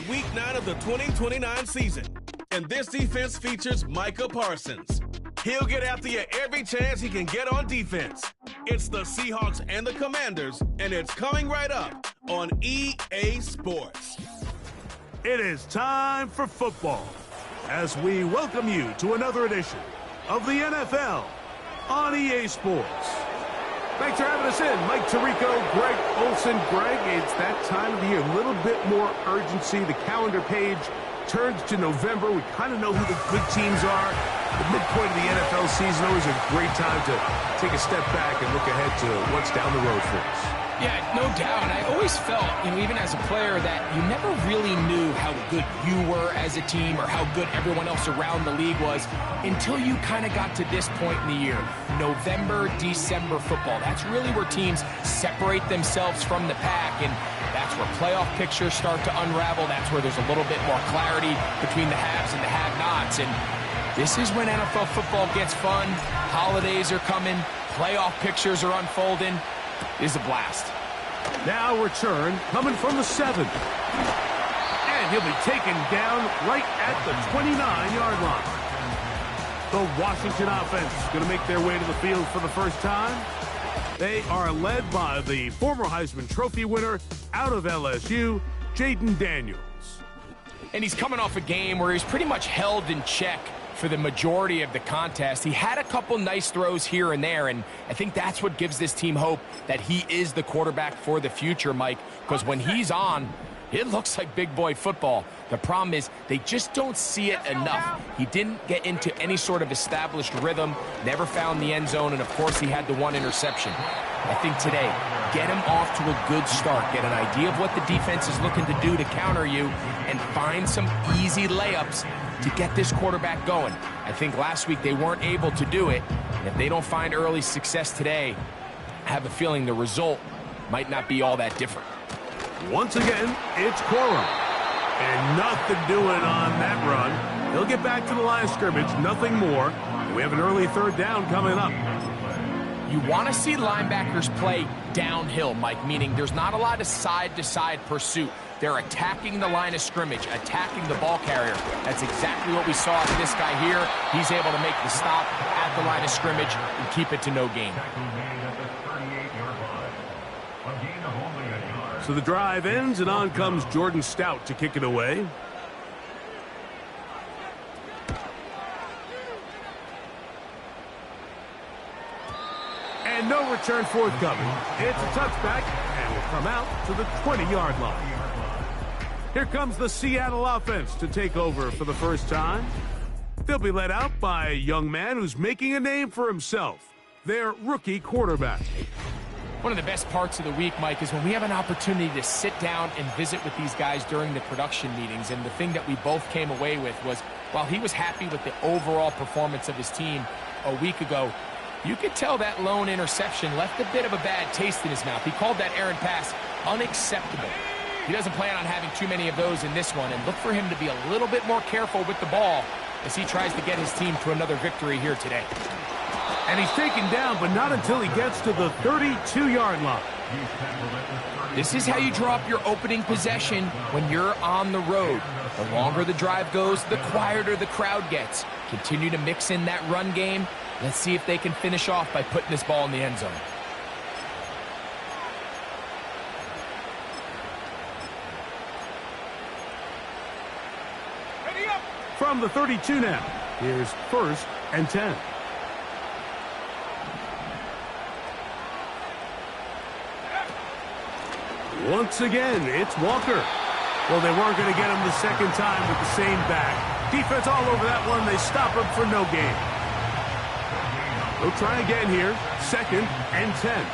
Week 9 of the 2029 season, and this defense features Micah Parsons. He'll get after you every chance he can get on defense. It's the Seahawks and the Commanders, and it's coming right up on EA Sports. It is time for football as we welcome you to another edition of the NFL on EA Sports. Thanks for having us in. Mike Tirico, Greg Olson. Greg, it's that time of the year. A little bit more urgency. The calendar page turns to November. We kind of know who the good teams are. The midpoint of the NFL season, always a great time to take a step back and look ahead to what's down the road for us. Yeah, no doubt. And I always felt, even as a player, that you never really knew how good you were as a team or how good everyone else around the league was until you kind of got to this point in the year. November, December football. That's really where teams separate themselves from the pack, and that's where playoff pictures start to unravel. That's where there's a little bit more clarity between the haves and the have-nots. And this is when NFL football gets fun. Holidays are coming. Playoff pictures are unfolding. It is a blast. Now return coming from the 7. And he'll be taken down right at the 29-yard line. The Washington offense is going to make their way to the field for the first time. They are led by the former Heisman Trophy winner out of LSU, Jaden Daniels. And he's coming off a game where he's pretty much held in check for the majority of the contest. He had a couple nice throws here and there, and I think that's what gives this team hope that he is the quarterback for the future, Mike, because when he's on, it looks like big boy football. The problem is they just don't see it enough. He didn't get into any sort of established rhythm, never found the end zone, and of course he had the one interception. I think today, get him off to a good start, get an idea of what the defense is looking to do to counter you, and find some easy layups to get this quarterback going. I think last week they weren't able to do it, and if they don't find early success today, I have a feeling the result might not be all that different. Once again, it's Corum. And nothing doing on that run. He'll get back to the line of scrimmage, nothing more. We have an early third down coming up. You want to see linebackers play downhill, Mike, meaning there's not a lot of side-to-side pursuit. They're attacking the line of scrimmage, attacking the ball carrier. That's exactly what we saw with this guy here. He's able to make the stop at the line of scrimmage and keep it to no gain. So the drive ends, and on comes Jordan Stout to kick it away. And no return forthcoming. It's a touchback, and will come out to the 20-yard line. Here comes the Seattle offense to take over for the first time. They'll be led out by a young man who's making a name for himself, their rookie quarterback. One of the best parts of the week, Mike, is when we have an opportunity to sit down and visit with these guys during the production meetings. And the thing that we both came away with was, while he was happy with the overall performance of his team a week ago, you could tell that lone interception left a bit of a bad taste in his mouth. He called that errant pass unacceptable. He doesn't plan on having too many of those in this one, and look for him to be a little bit more careful with the ball as he tries to get his team to another victory here today. And he's taken down, but not until he gets to the 32-yard line. This is how you draw up your opening possession when you're on the road. The longer the drive goes, the quieter the crowd gets. Continue to mix in that run game. Let's see if they can finish off by putting this ball in the end zone. From the 32 now, here's 1st and 10. Once again, it's Walker. Well, they weren't going to get him the second time with the same back. Defense all over that one. They stop him for no gain. They'll try again here. 2nd and 10.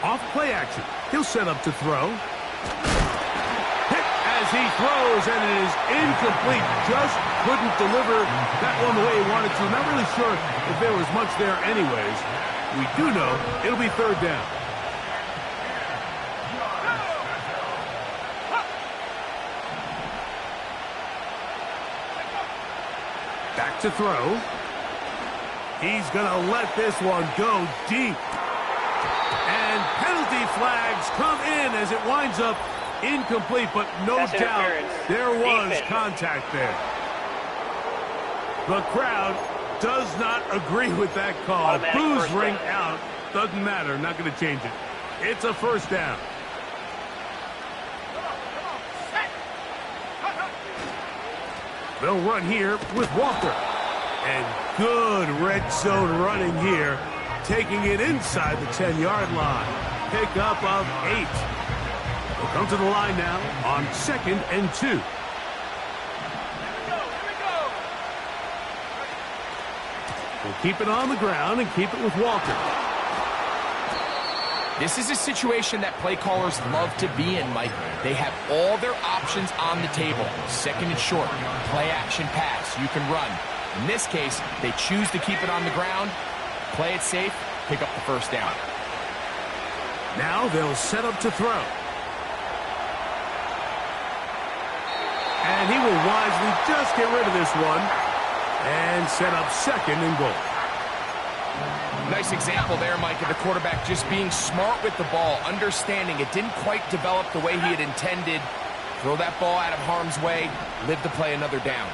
Off play action. He'll set up to throw. Hit as he throws, and it is incomplete. Just couldn't deliver that one the way he wanted to. Not really sure if there was much there anyways. We do know it'll be 3rd down. Back to throw. He's going to let this one go deep. And penalty flags come in as it winds up incomplete, but no doubt there was contact there. The crowd does not agree with that call. Boos ring out. Doesn't matter. Not going to change it. It's a first down. They'll run here with Walker. And good red zone running here, taking it inside the 10-yard line. Pickup of 8. We'll come to the line now on 2nd and 2. We'll keep it on the ground and keep it with Walker. This is a situation that play callers love to be in, Mike. They have all their options on the table. 2nd and short, play action pass, you can run. In this case, they choose to keep it on the ground, play it safe, pick up the first down. Now they'll set up to throw. And he will wisely just get rid of this one and set up 2nd and goal. Nice example there, Mike, of the quarterback just being smart with the ball, understanding it didn't quite develop the way he had intended. Throw that ball out of harm's way, live to play another down.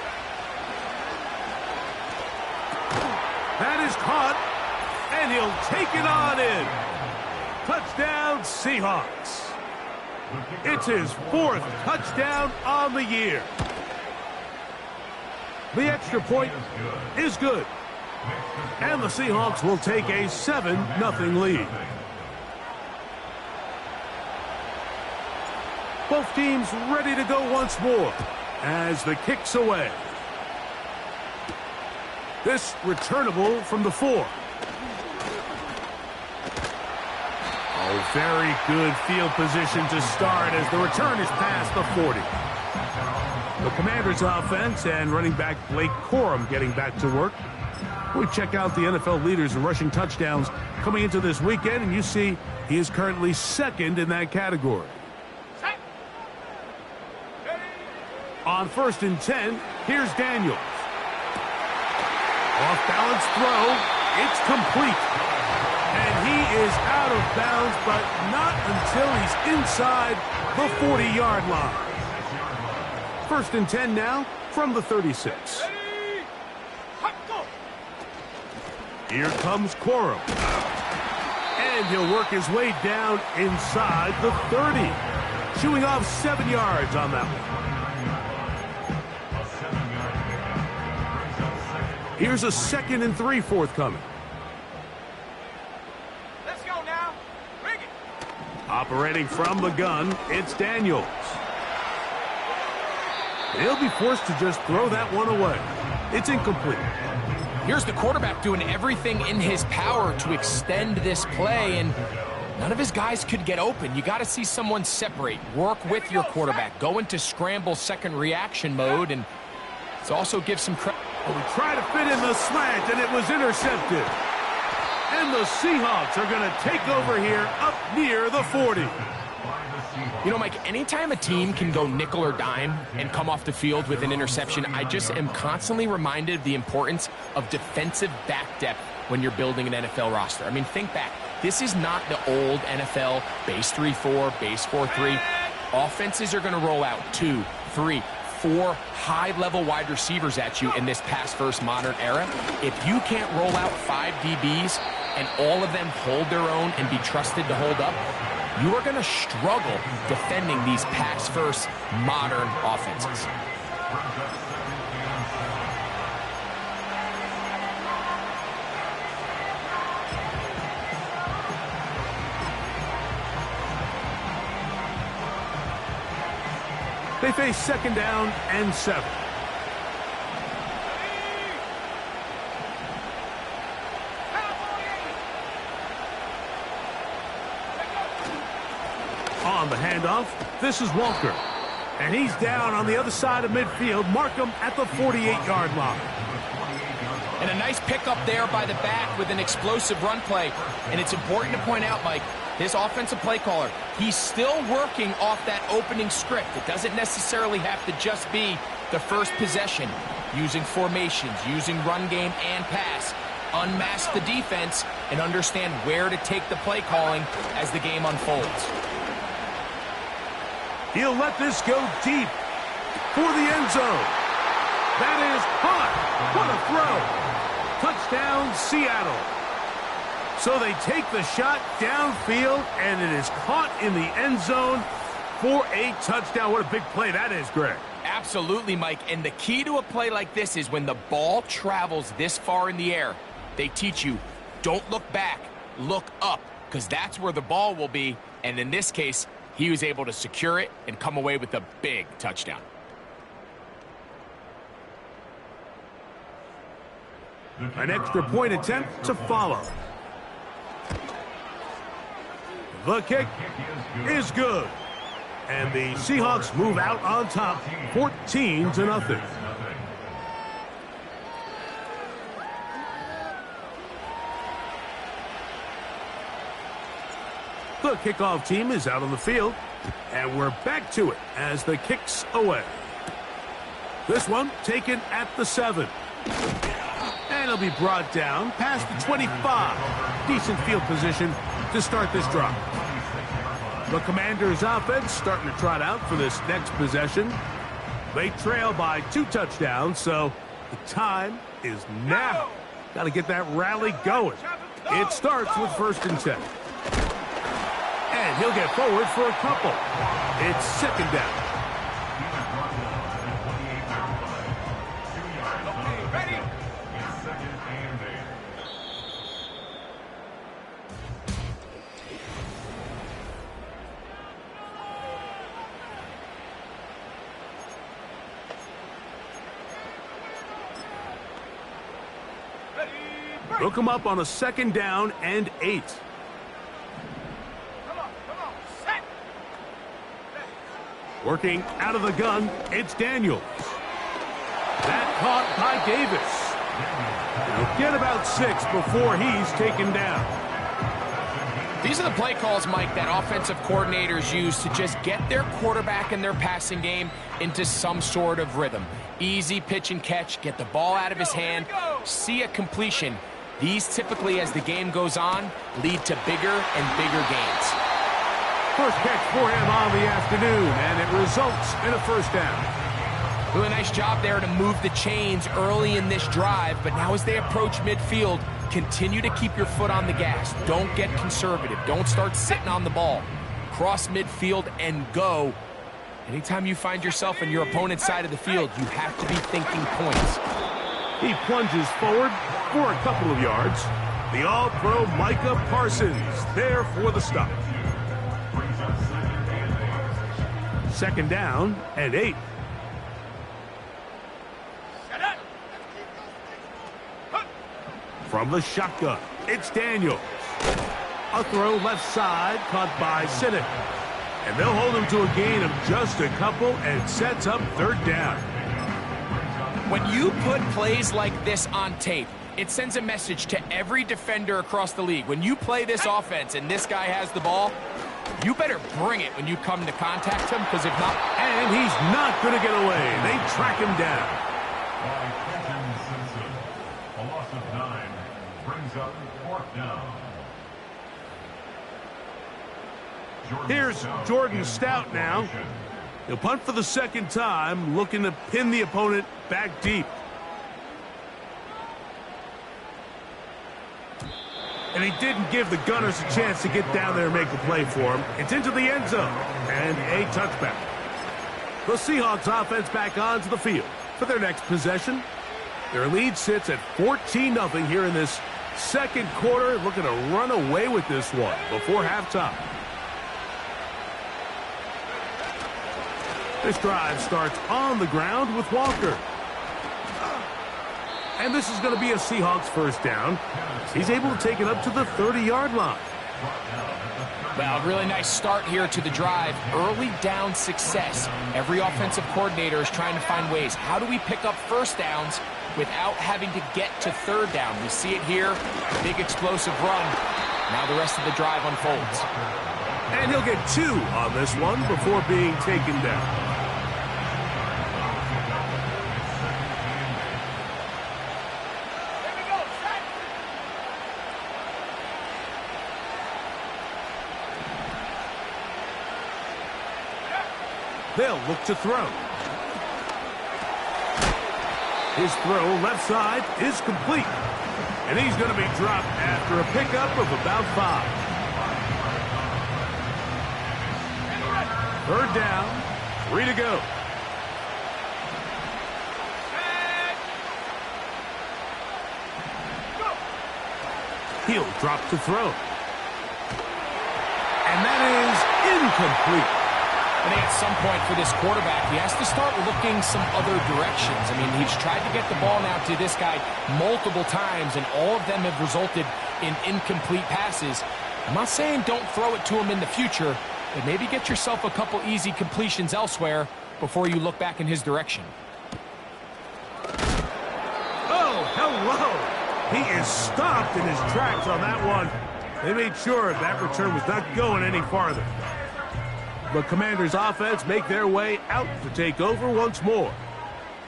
That is caught, and he'll take it on in. Touchdown, Seahawks. It's his 4th touchdown on the year. The extra point is good. And the Seahawks will take a 7-0 lead. Both teams ready to go once more as the kick's away. This returnable from the 4. Oh, very good field position to start as the return is past the 40. The Commanders' offense and running back Blake Corum getting back to work. We check out the NFL leaders in rushing touchdowns coming into this weekend, and you see he is currently 2nd in that category. On 1st and 10, here's Daniels. Off-balance throw. It's complete. And he is out of bounds, but not until he's inside the 40-yard line. 1st and 10 now from the 36. Here comes Corum. And he'll work his way down inside the 30. Chewing off 7 yards on that one. Here's a 2nd and 3 forthcoming. Let's go now. Bring it. Operating from the gun, it's Daniels. He'll be forced to just throw that one away. It's incomplete. Here's the quarterback doing everything in his power to extend this play, and none of his guys could get open. You got to see someone separate, work with your quarterback, go into scramble second reaction mode, and it also gives some credit. We try to fit in the slant, and it was intercepted. And the Seahawks are going to take over here up near the 40. You know, Mike, anytime a team can go nickel or dime and come off the field with an interception, I just am constantly reminded of the importance of defensive back depth when you're building an NFL roster. I mean, think back. This is not the old NFL base 3-4, base 4-3. Offenses are going to roll out 2, 3, 4 high-level wide receivers at you in this pass-first modern era. If you can't roll out 5 DBs and all of them hold their own and be trusted to hold up, you are going to struggle defending these pass-first modern offenses. They face 2nd down and 7. On the handoff, this is Walker. And he's down on the other side of midfield. Mark him at the 48-yard line. And a nice pickup there by the back with an explosive run play. And it's important to point out, Mike, This offensive play caller, he's still working off that opening script. It doesn't necessarily have to just be the first possession. Using formations, using run game and pass. Unmask the defense and understand where to take the play calling as the game unfolds. He'll let this go deep for the end zone. That is caught. What a throw. Touchdown, Seattle. So they take the shot downfield, and it is caught in the end zone for a touchdown. What a big play that is, Greg. Absolutely, Mike. And the key to a play like this is when the ball travels this far in the air, they teach you, don't look back, look up, because that's where the ball will be. And in this case, he was able to secure it and come away with a big touchdown. An extra point attempt to follow. The kick is good. And the Seahawks move out on top, 14-0. The kickoff team is out on the field, and we're back to it as the kick's away. This one taken at the 7. And it'll be brought down past the 25. Decent field position to start this drive. The Commanders' offense starting to trot out for this next possession. They trail by 2 touchdowns, so the time is now. Got to get that rally going. It starts with 1st and 10. And he'll get forward for a couple. It's 2nd down. They'll come up on a 2nd down and 8. Working out of the gun, it's Daniels. That caught by Davis. He'll get about 6 before he's taken down. These are the play calls, Mike, that offensive coordinators use to just get their quarterback and their passing game into some sort of rhythm. Easy pitch and catch, get the ball out of his hand, see a completion. These typically, as the game goes on, lead to bigger and bigger gains. First catch for him on the afternoon, and it results in a 1st down. Really nice job there to move the chains early in this drive, but now as they approach midfield, continue to keep your foot on the gas. Don't get conservative. Don't start sitting on the ball. Cross midfield and go. Anytime you find yourself on your opponent's side of the field, you have to be thinking points. He plunges forward for a couple of yards. The All-Pro Micah Parsons there for the stop. 2nd down and 8. From the shotgun, it's Daniels. A throw left side, caught by Sinnott. And they'll hold him to a gain of just a couple and sets up 3rd down. When you put plays like this on tape, it sends a message to every defender across the league. When you play this offense and this guy has the ball, you better bring it when you come to contact him, because if not... And he's not going to get away. They track him down. A loss of 9 brings up 4th down. Here's Jordan Stout now. He'll punt for the 2nd time, looking to pin the opponent back deep. And he didn't give the Gunners a chance to get down there and make a play for him. It's into the end zone and a touchback. The Seahawks offense back onto the field for their next possession. Their lead sits at 14-0 here in this 2nd quarter, looking to run away with this one before halftime. This drive starts on the ground with Walker. And this is going to be a Seahawks 1st down. He's able to take it up to the 30-yard line. Well, really nice start here to the drive. Early down success. Every offensive coordinator is trying to find ways. How do we pick up 1st downs without having to get to 3rd down? We see it here. Big explosive run. Now the rest of the drive unfolds. And he'll get 2 on this one before being taken down. They'll look to throw. His throw left side is complete. And he's going to be dropped after a pickup of about 5. 3rd down, 3 to go. He'll drop to throw. And that is incomplete. I think at some point for this quarterback, he has to start looking some other directions. I mean, he's tried to get the ball now to this guy multiple times, and all of them have resulted in incomplete passes. I'm not saying don't throw it to him in the future, but maybe get yourself a couple easy completions elsewhere before you look back in his direction. Oh, hello! He is stopped in his tracks on that one. They made sure that return was not going any farther. The Commanders' offense make their way out to take over once more.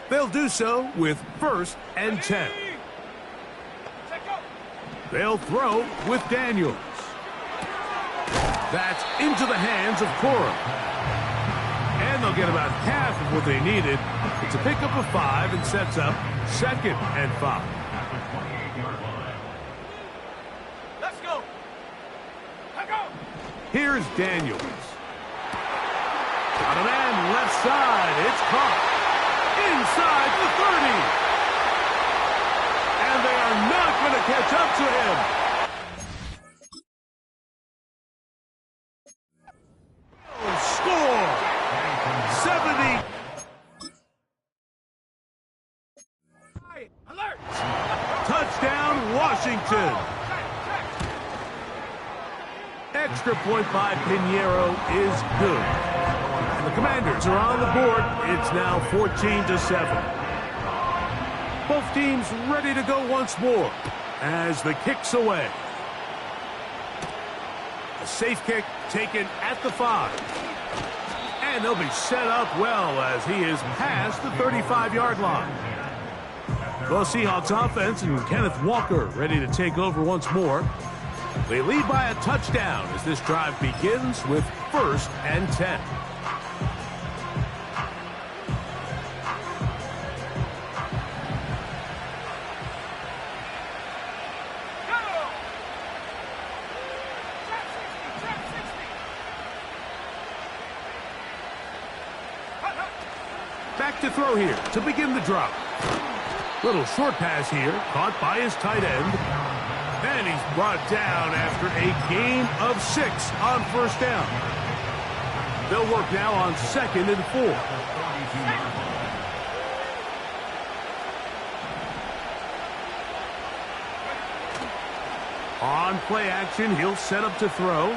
They'll do so with 1st and 10. They'll throw with Daniels. That's into the hands of Cora. And they'll get about half of what they needed. It's a pickup of 5 and sets up 2nd and 5. Let's go. Let's go. Here's Daniels. Got a man left side. It's caught. Inside the 30. And they are not going to catch up to him. Score. 70. Alert. Touchdown, Washington. Extra point by Pinheiro is good. The Commanders are on the board. It's now 14-7. Both teams ready to go once more as the kick's away. A safe kick taken at the 5. And they'll be set up well as he is past the 35-yard line. The Seahawks offense and Kenneth Walker ready to take over once more. They lead by a touchdown as this drive begins with 1st and 10. Back to throw here to begin the drop. Little short pass here, caught by his tight end. And he's brought down after a gain of 6 on 1st down. They'll work now on 2nd and 4. On play action, he'll set up to throw.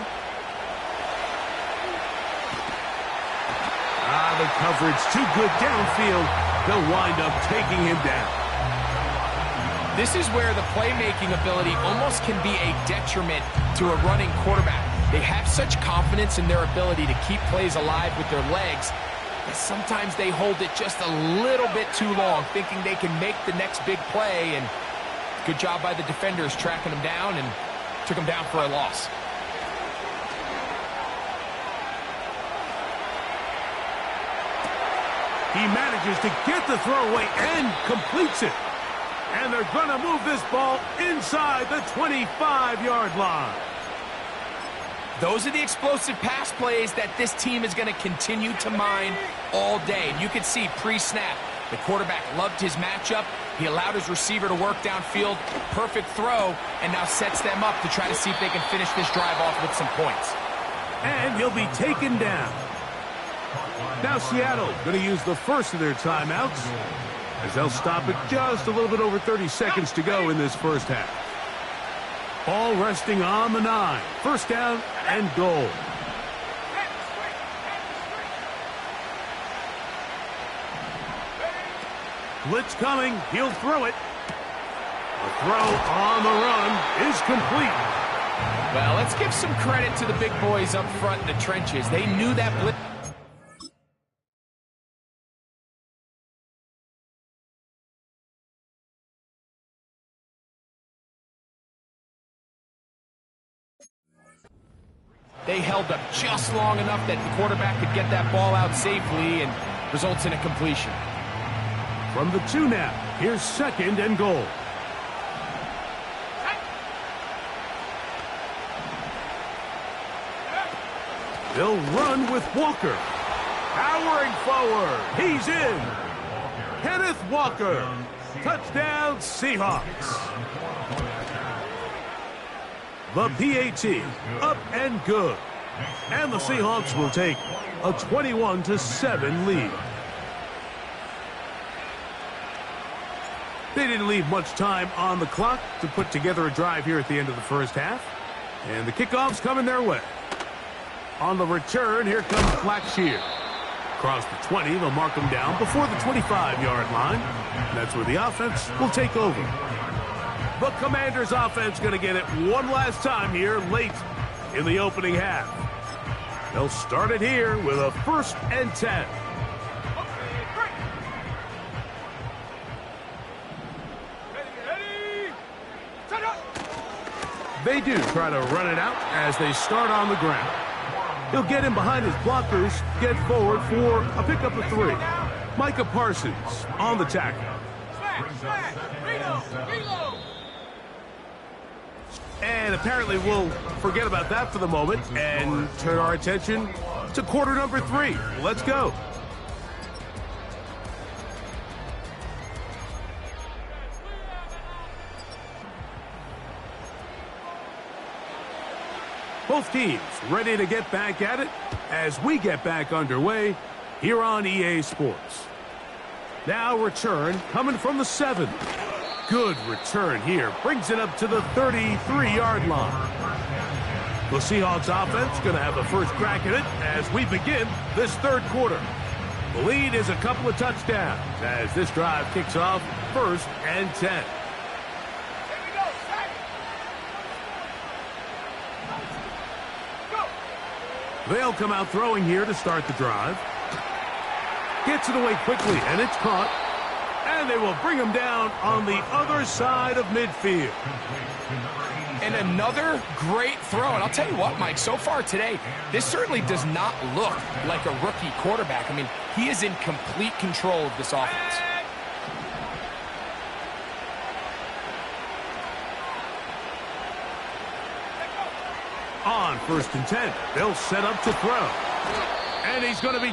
The coverage too good downfield. They'll wind up taking him down. This is where the playmaking ability almost can be a detriment to a running quarterback. They have such confidence in their ability to keep plays alive with their legs that sometimes they hold it just a little bit too long, thinking they can make the next big play. And good job by the defenders tracking him down and took him down for a loss. He manages to get the throw away and completes it. And they're going to move this ball inside the 25-yard line. Those are the explosive pass plays that this team is going to continue to mine all day. And you can see pre-snap, the quarterback loved his matchup. He allowed his receiver to work downfield. Perfect throw, and now sets them up to try to see if they can finish this drive off with some points. And he'll be taken down. Now Seattle going to use the first of their timeouts as they'll stop it just a little bit over 30 seconds to go in this first half. Ball resting on the 9. 1st down and goal. Blitz coming. He'll throw it. The throw on the run is complete. Well, let's give some credit to the big boys up front in the trenches. They knew that blitz. They held up just long enough that the quarterback could get that ball out safely and results in a completion. From the 2 now, here's 2nd and goal. They'll run with Walker. Powering forward. He's in. Kenneth Walker. Touchdown, Seahawks. The PAT, up and good. And the Seahawks will take a 21-7 lead. They didn't leave much time on the clock to put together a drive here at the end of the first half. And the kickoff's coming their way. On the return, here comes Blackshear. Across the 20, they'll mark him down before the 25-yard line. That's where the offense will take over. The Commanders' offense going to get it one last time here late in the opening half. They'll start it here with a 1st and 10. They do try to run it out as they start on the ground. He'll get in behind his blockers, get forward for a pickup of 3. Micah Parsons on the tackle. And apparently we'll forget about that for the moment and turn our attention to quarter number 3. Let's go. Both teams ready to get back at it as we get back underway here on EA Sports. Now return coming from the 7. Good return here. Brings it up to the 33-yard line. The Seahawks offense going to have the first crack at it as we begin this 3rd quarter. The lead is a couple of touchdowns as this drive kicks off 1st and 10. They'll come out throwing here to start the drive. Gets it away quickly, and it's caught. And they will bring him down on the other side of midfield. And another great throw. And I'll tell you what, Mike, so far today, this certainly does not look like a rookie quarterback. I mean, he is in complete control of this offense. On 1st and 10, they'll set up to throw. And he's going to be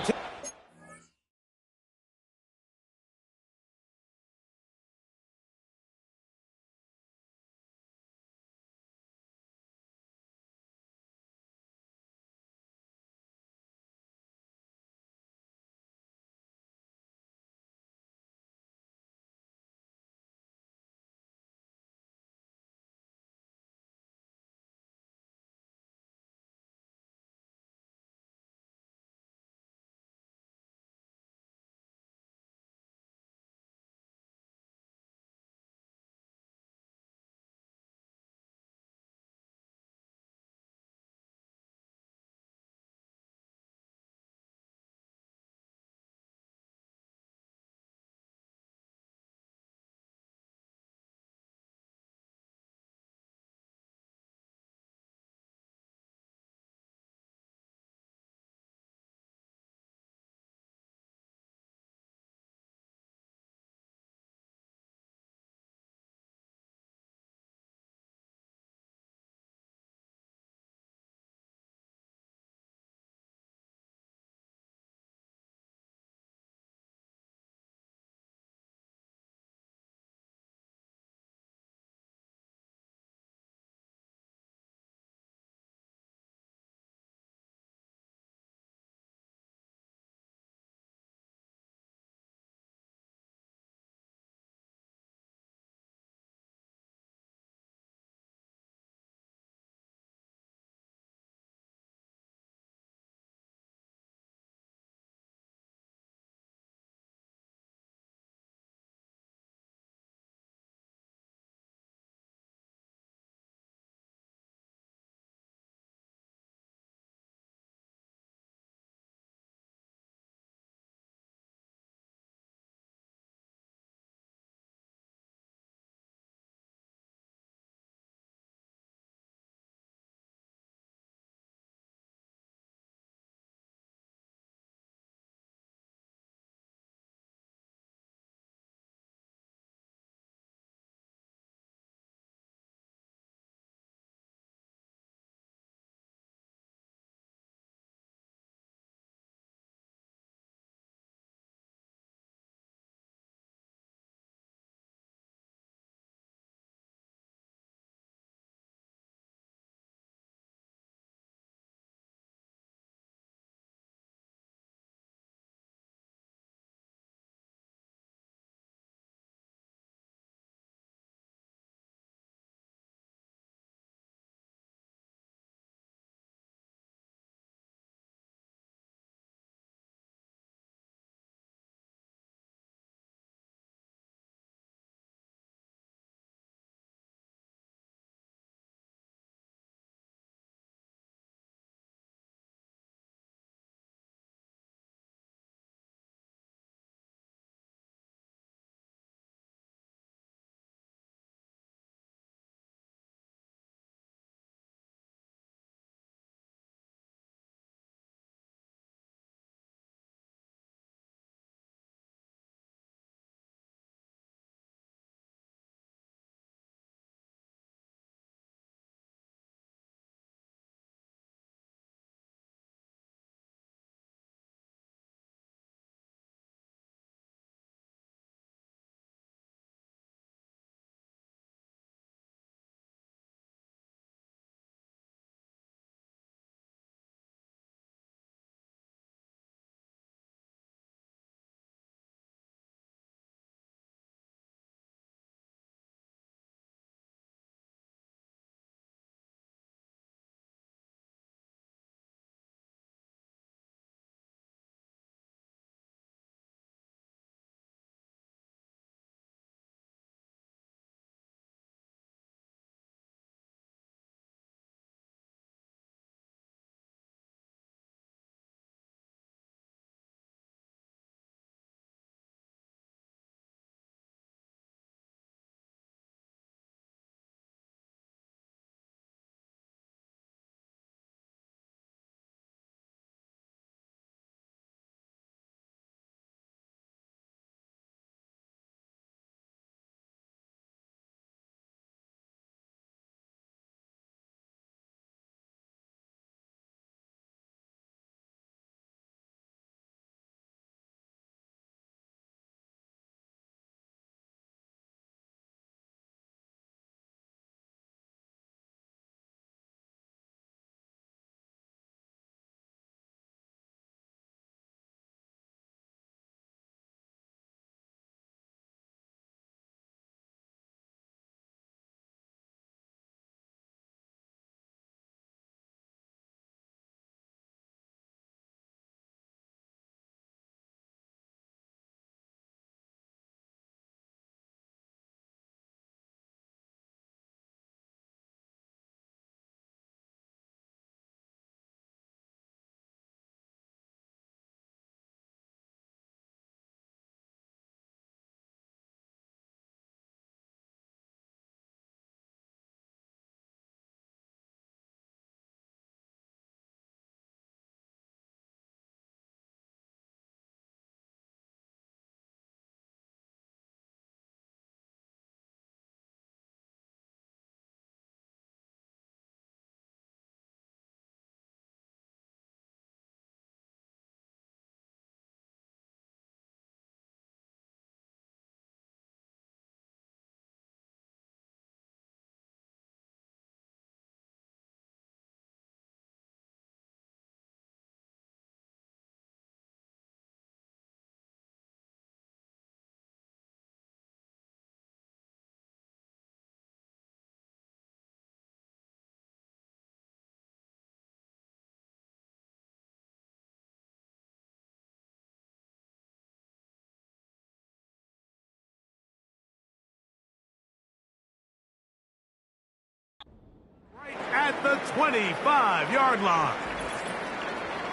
the 25-yard line.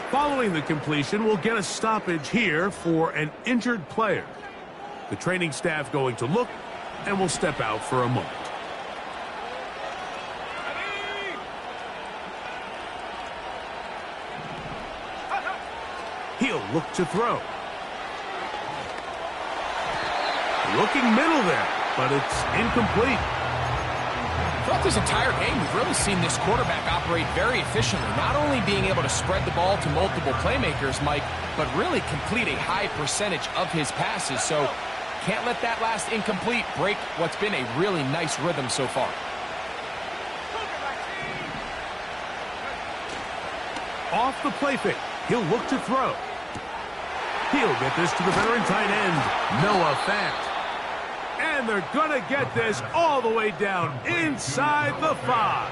Following the completion, we'll get a stoppage here for an injured player. The training staff going to look, and will step out for a moment. He'll look to throw. Looking middle there, but it's incomplete. Throughout this entire game, we've really seen this quarterback operate very efficiently, not only being able to spread the ball to multiple playmakers, Mike, but really complete a high percentage of his passes. So can't let that last incomplete break what's been a really nice rhythm so far. Off the play fake, he'll look to throw. He'll get this to the veteran tight end, Noah Fant. And they're going to get this all the way down inside the 5.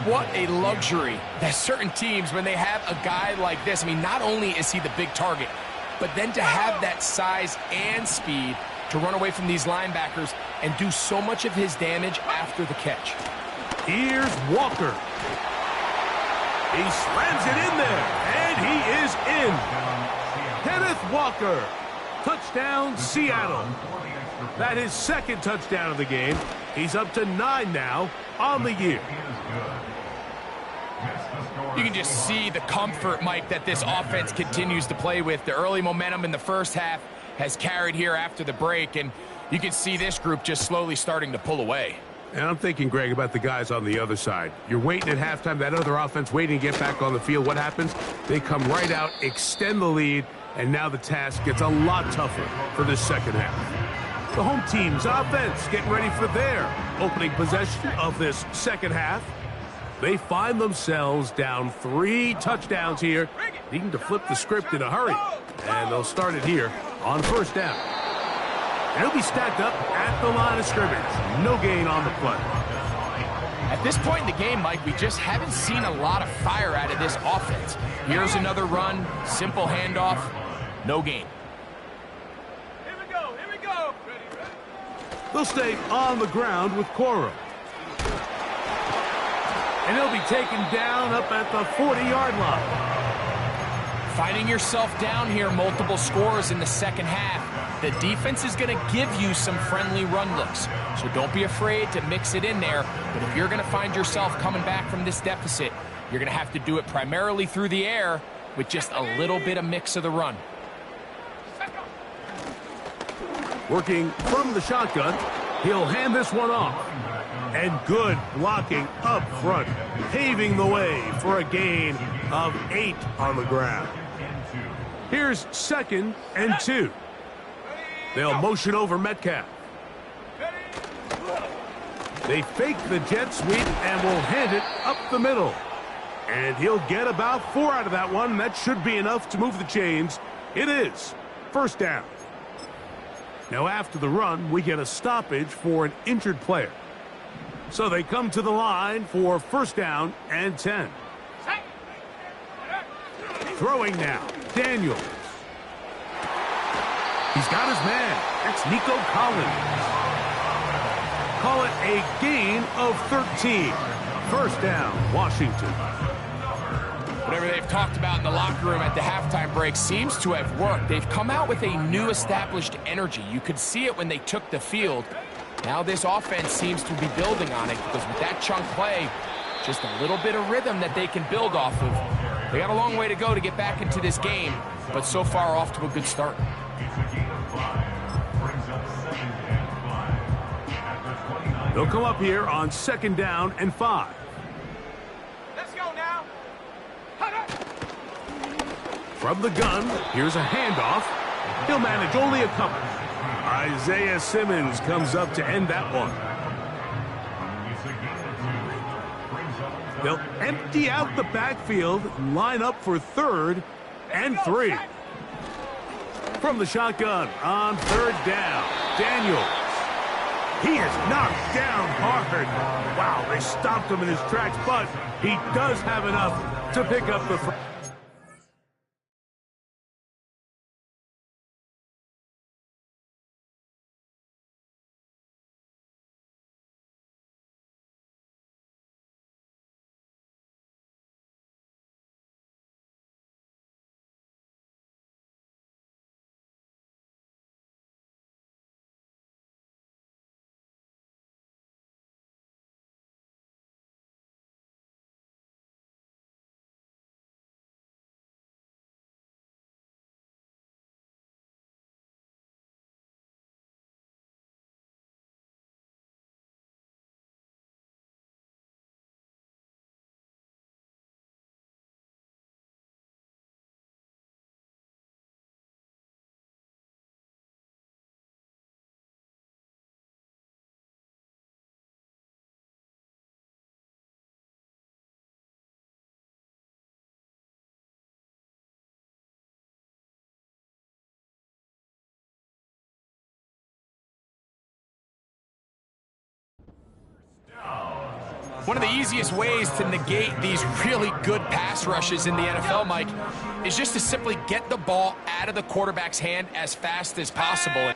What a luxury that certain teams, when they have a guy like this, I mean, not only is he the big target, but then to have that size and speed to run away from these linebackers and do so much of his damage after the catch. Here's Walker. He slams it in there, and he is in. Kenneth Walker, touchdown Seattle. That is second touchdown of the game. He's up to 9 now on the year. You can just see the comfort, Mike, that this offense continues to play with. The early momentum in the first half has carried here after the break, and you can see this group just slowly starting to pull away. And I'm thinking, Greg, about the guys on the other side. You're waiting at halftime, that other offense waiting to get back on the field. What happens? They come right out, extend the lead, and now the task gets a lot tougher for this second half. The home team's offense getting ready for their opening possession of this second half. They find themselves down 3 touchdowns here, needing to flip the script in a hurry. And they'll start it here on first down. And he'll be stacked up at the line of scrimmage. No gain on the play. At this point in the game, Mike, we just haven't seen a lot of fire out of this offense. Here's another run, simple handoff, no gain. Here we go, here we go. They'll stay on the ground with Coro. And he'll be taken down up at the 40-yard line. Finding yourself down here, multiple scores in the second half. The defense is going to give you some friendly run looks, so don't be afraid to mix it in there. But if you're going to find yourself coming back from this deficit, you're going to have to do it primarily through the air with just a little bit of mix of the run. Working from the shotgun, he'll hand this one off. And good blocking up front, paving the way for a gain of 8 on the ground. Here's 2nd and 2. They'll motion over Metcalf. They fake the jet sweep and will hand it up the middle. And he'll get about 4 out of that one. That should be enough to move the chains. It is first down. Now after the run, we get a stoppage for an injured player. So they come to the line for first down and 10. Throwing now, Daniels. He's got his man. That's Nico Collins. Call it a gain of 13. First down, Washington. Whatever they've talked about in the locker room at the halftime break seems to have worked. They've come out with a new established energy. You could see it when they took the field. Now this offense seems to be building on it because with that chunk play, just a little bit of rhythm that they can build off of. They got a long way to go to get back into this game, but so far off to a good start. They'll come up here on 2nd down and 5. Let's go now. From the gun, here's a handoff. He'll manage only a couple. Isaiah Simmons comes up to end that one. They'll empty out the backfield, line up for 3rd and 3. From the shotgun on 3rd down, Daniels. He is knocked down hard. Wow, they stopped him in his tracks, but he does have enough to pick up the One of the easiest ways to negate these really good pass rushes in the NFL, Mike, is just to simply get the ball out of the quarterback's hand as fast as possible.